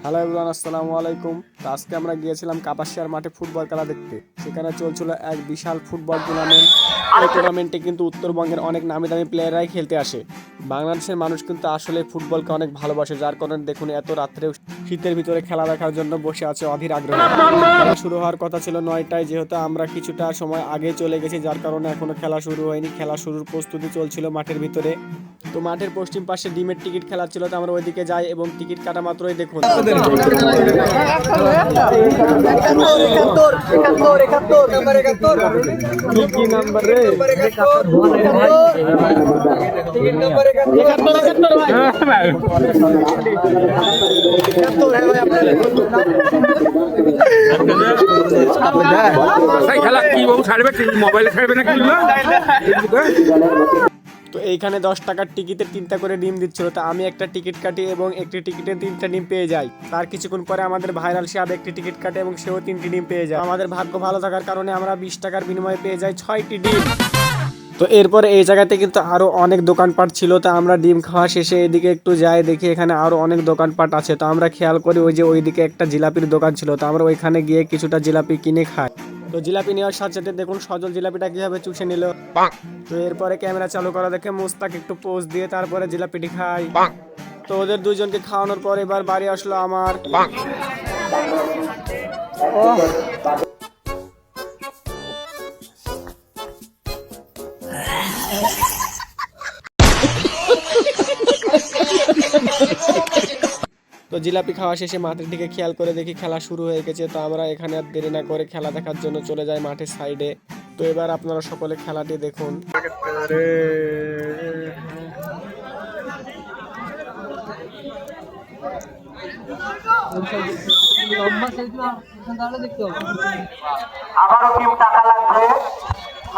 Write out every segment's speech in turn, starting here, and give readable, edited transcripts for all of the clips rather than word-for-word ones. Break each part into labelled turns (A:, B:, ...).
A: Hello everyone, আসসালামু আলাইকুম। তো আজকে আমরা গিয়েছিলাম কাপাসিয়ার মাঠে ফুটবল খেলা দেখতে। সেখানে চলছিল এক বিশাল ফুটবল টুর্নামেন্ট। এই টুর্নামেন্টে কিন্তু উত্তরবঙ্গের অনেক নামি দামি প্লেয়াররাই খেলতে আসে। বাংলাদেশের মানুষ কিন্তু আসলে ফুটবলকে অনেক ভালোবাসে, যার কারণে দেখুন এত রাত্রেও শীতের ভিতরে খেলা দেখার জন্য বসে আছে অধীর আগ্রহে। খেলা শুরু হওয়ার কথা ছিল 9টায়, যেহেতু আমরা কিছুটা সময় আগে চলে গেছি, যার কারণে এখনো খেলা শুরু হয়নি। খেলা শুরুর প্রস্তুতি চলছিল মাঠের ভিতরে। তো মাঠের পশ্চিম পাশে ডিমের টিকিট খেলা ছিল, তো আমরা ওইদিকে যাই এবং টিকিট কাটা মাত্রই দেখুন কি নাম্বার রে
B: খেলা কি বাবু ছাড়বে, মোবাইলে ছাড়বে না কি?
A: তো এইখানে 10 টাকার টিকিটের 3টা করে ডিম দিচ্ছিল। তো আমি একটা টিকিট কাটি এবং একটি টিকিটে 3টা ডিম পেয়ে যাই। তার কিছুক্ষণ পরে আমাদের ভাইরাল সাহেব একটি টিকিট কাটে এবং সেও 3টি ডিম পেয়ে যায়। আমাদের ভাগ্য ভালো থাকার কারণে আমরা 20 টাকার বিনিময়ে পেয়ে যাই 6টি ডিম। তো এরপরে এই জায়গাতে কিন্তু আরো অনেক দোকানপাট ছিল। তো আমরা ডিম খাওয়া শেষে এদিকে একটু যাই, দেখি এখানে আরো অনেক দোকানপাট আছে। তো আমরা খেয়াল করি ওইদিকে একটা জিলাপির দোকান ছিল। তো আমরা ওইখানে গিয়ে কিছুটা জিলাপি কিনে খাই। তো জিলাপি নেওয়ার সাথে সাথে দেখুন সজল জিলাপিটা কিভাবে চুষে নিল। তো এরপরে ক্যামেরা চালু করা দেখে মুস্তাক একটু পোজ দিয়ে তারপরে জিলাপিটি খাই। তো ওদের দুইজনকে খাওয়ানোর পর এবার বাড়ি আসলো আমার। তো জিলাপি খাওয়া শেষে মাঠের দিকে খেয়াল করে দেখি খেলা শুরু হয়ে গেছে। তো আমরা এখানে আর দেরি না করে খেলা দেখার জন্য চলে যাই মাঠের সাইডে। তো এবার আপনারা সকলে খেলাটি দেখুন।
C: আবারও টিম টাকা লাগবে।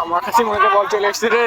A: আমার কাছে মনে বল চলে এসছে রে।